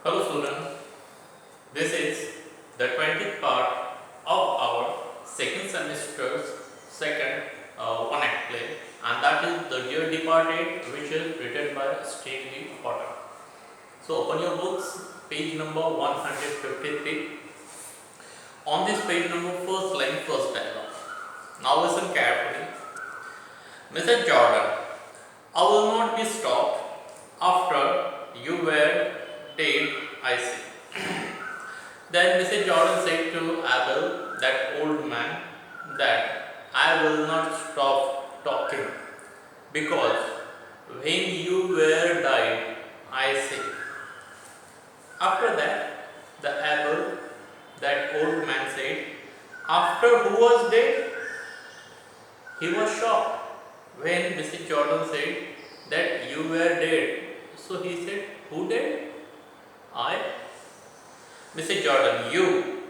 Hello students, this is the 20th part of our second semester's second one act play, and that is The Dear Departed, which is written by Stanley Potter. So open your books, page number 153. On this page number, first line, first dialogue. Now listen carefully. Mr. Jordan, I will not be stopped after you were dead, I see. Then Mr. Jordan said to Abel, that old man, that I will not stop talking because when you were died, I see. After that, the Abel, that old man said, after who was dead? He was shocked when Mr. Jordan said that you were dead. So he said, who dead? I. Mr. Jordan, you.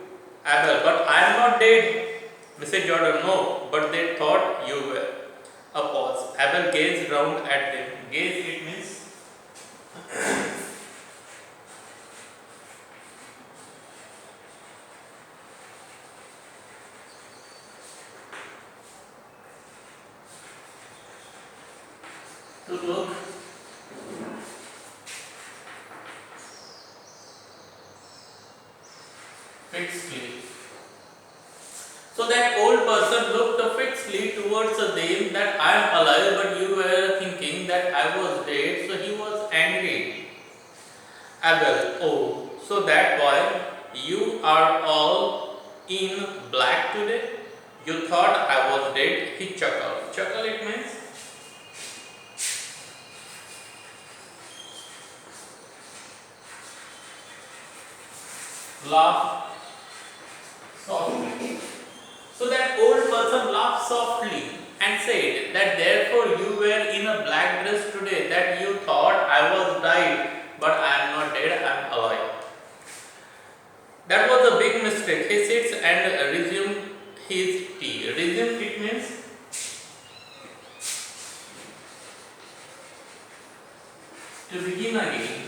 Abel, but I am not dead. Mr. Jordan, no, but they thought you were. A pause. Abel gazed round at them. Gaze, it means to look. Fixedly. So that old person looked fixedly towards them that I am alive, but you were thinking that I was dead, so he was angry. Abel, oh, so that boy, you are all in black today? You thought I was dead? He chuckled. Chuckle it means laugh softly. So that old person laughed softly and said that therefore you were in a black dress today, that you thought I was died, but I am not dead, I am alive. That was a big mistake. He sits and resumed his tea. Resumed it means to begin again.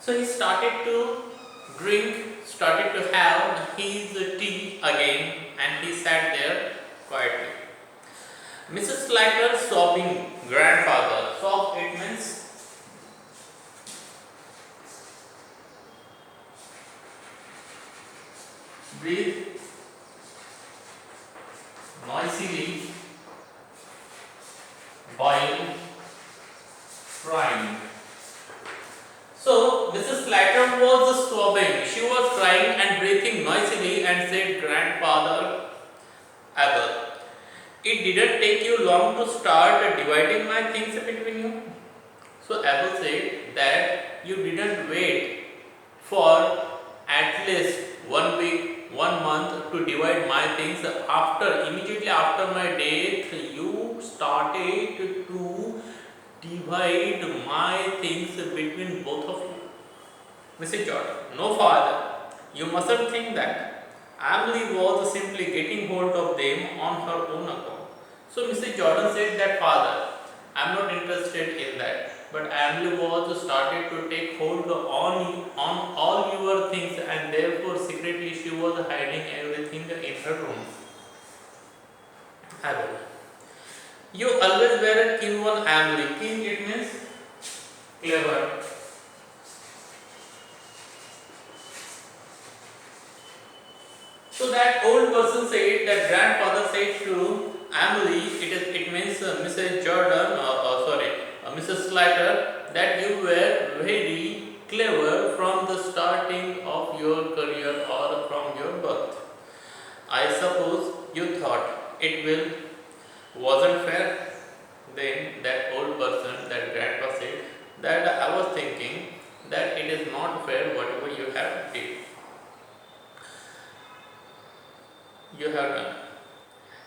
So he started to drink, started to have his tea again, and he sat there quietly. Mrs. Slater sobbing, grandfather. Sob, it means breathe noisily while crying. So Mrs. Slater was sobbing. She was crying and breathing noisily and said, Grandfather Abel, it didn't take you long to start dividing my things between you. So Abel said that you didn't wait for at least 1 week, 1 month to divide my things. Immediately after my death, you started to divide my things between both of you. Mr. Jordan, no father, you mustn't think that. Emily was simply getting hold of them on her own account. So Mr. Jordan said that father, I am not interested in that. But Emily was started to take hold on all your things, and therefore secretly she was hiding everything in her room. Abel, you always were a keen one, Emily. Keen it means clever. So that old person said, that grandfather said to Emily, it means Mrs. Jordan, Mrs. Slater, that you were very clever from the starting of your career or from your birth. I suppose you thought it wasn't fair. Then that old person, that grandpa said, that I was thinking that it is not fair whatever you have did. You have done.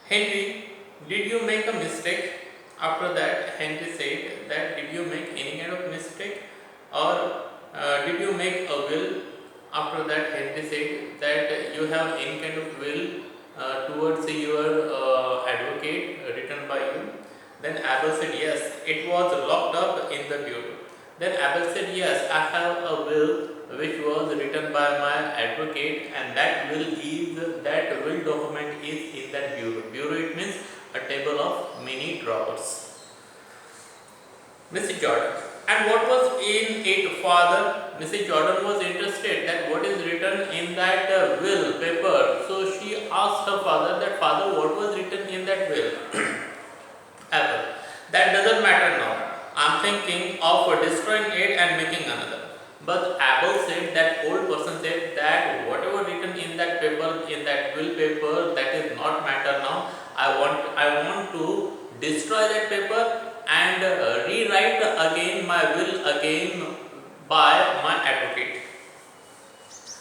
Henry, did you make a mistake? After that, Henry said that did you make any kind of mistake, or did you make a will? After that, Henry said that you have any kind of will towards your advocate written by you. Then Abel said, yes, it was locked up in the bureau. Then Abel said, yes, I have a will which was written by my advocate, and that will document is in that bureau. Bureau, it means a table of many drawers. Mrs. Jordan. And what was in it, father? Mrs. Jordan was interested that what is written in that will paper. So she asked her father that, father, what was written in that will? Apple. That doesn't matter now. I'm thinking of destroying it and making another. But Apple said, that old person said that whatever written in that paper, in that will paper, that is not matter now. I want to destroy that paper and rewrite again my will again by my advocate.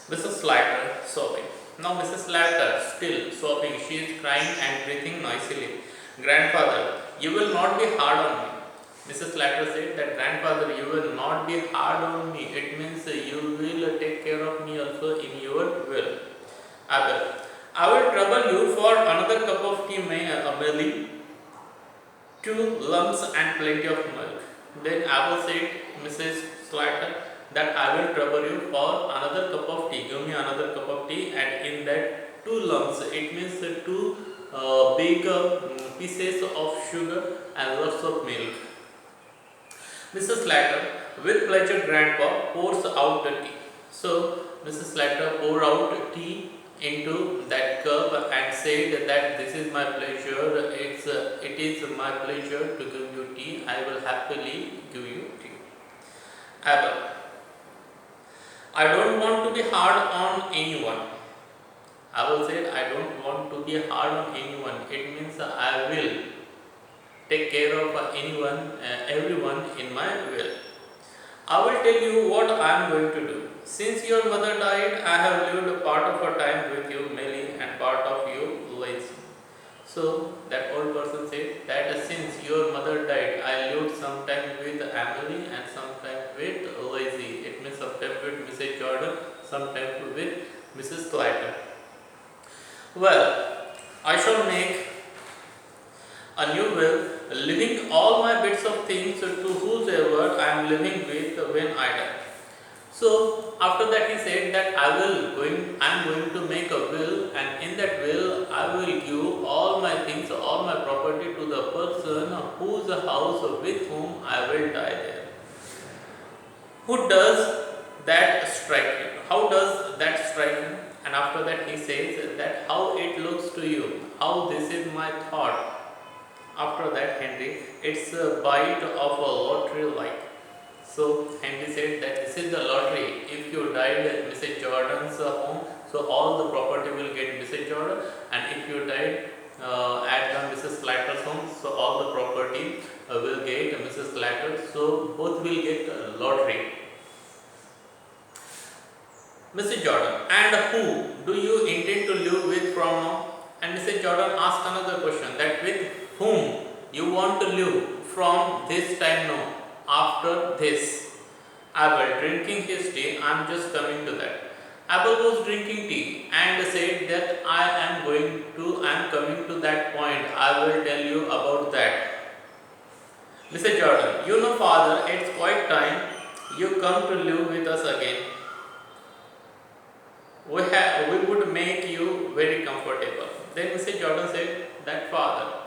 Mrs. Slater sobbing. Now Mrs. Slater still sobbing. She is crying and breathing noisily. Grandfather, you will not be hard on me. Mrs. Slater said that, grandfather, you will not be hard on me. It means you will take care of me also in your will. Abel, I will trouble you for another cup of tea, Amelie, 2 lumps and plenty of milk. Then Abel said, Mrs. Slater, that I will trouble you for another cup of tea. Give me another cup of tea, and in that 2 lumps, it means 2 big pieces of sugar and lots of milk. Mrs. Slater, with pleasure, Grandpa pours out the tea. So Mrs. Slater poured out tea into that cup and said that, this is my pleasure. It is my pleasure to give you tea. I will happily give you tea. Abel, I don't want to be hard on anyone. Abel said, I don't want to be hard on anyone. It means I will take care of everyone in my will. I will tell you what I am going to do. Since your mother died, I have lived a part of her time with you, Melly, and part of you, Lazy. So that old person said that since your mother died, I lived some time with Emily and some time with Lazy. It means sometime with Mrs. Jordan, sometime with Mrs. Clayton. Well, I shall make a new will, leaving all my bits of things to whosoever I am living with when I die. So after that he said that I am going to make a will, and in that will I will give all my things, all my property to the person whose house with whom I will die there. Who does that strike you? How does that strike you? And after that he says that how it looks to you, how this is my thought. After that, Henry, it's a bite of a lottery like. So Henry said that this is the lottery. If you died at Mrs. Jordan's home, so all the property will get Mrs. Jordan, and if you died at the Mrs. Slater's home, so all the property will get Mrs. Slater. So both will get lottery. Mrs. Jordan, and who do you intend to live with from now? And Mrs. Jordan asked another question, that with whom you want to live from this time now, after this. Abel drinking his tea, I am just coming to that. Abel was drinking tea and said that I am coming to that point. I will tell you about that. Mr. Jordan, you know, father, it's quite time you come to live with us again. We would make you very comfortable. Then Mr. Jordan said that, father,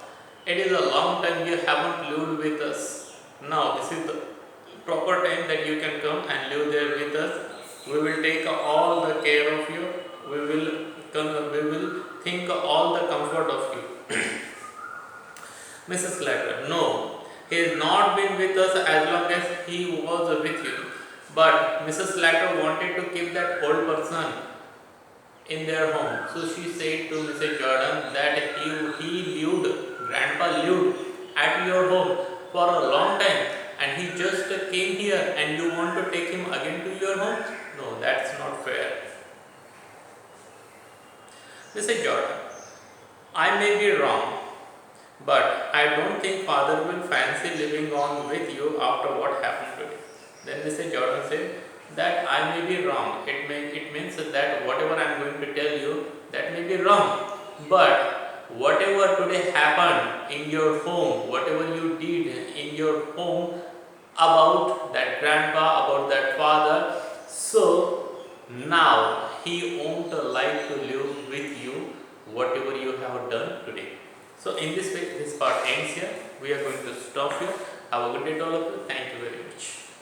it is a long time you haven't lived with us. Now this is the proper time that you can come and live there with us. We will take all the care of you. We will think all the comfort of you. Mrs. Slater, no, he has not been with us as long as he was with you. But Mrs. Slater wanted to keep that old person in their home. So she said to Mrs. Jordan that Grandpa lived at your home for a long time, and he just came here and you want to take him again to your home? No, that's not fair. Mrs. Jordan, I may be wrong, but I don't think father will fancy living on with you after what happened today. Then Mrs. Jordan said that I may be wrong. It means that whatever I am going to tell you, that may be wrong. But whatever today happened in your home, whatever you did in your home about that grandpa, about that father, so now he won't like to live with you whatever you have done today. So in this way, this part ends here. We are going to stop here. Have a good day to all of you. Thank you very much.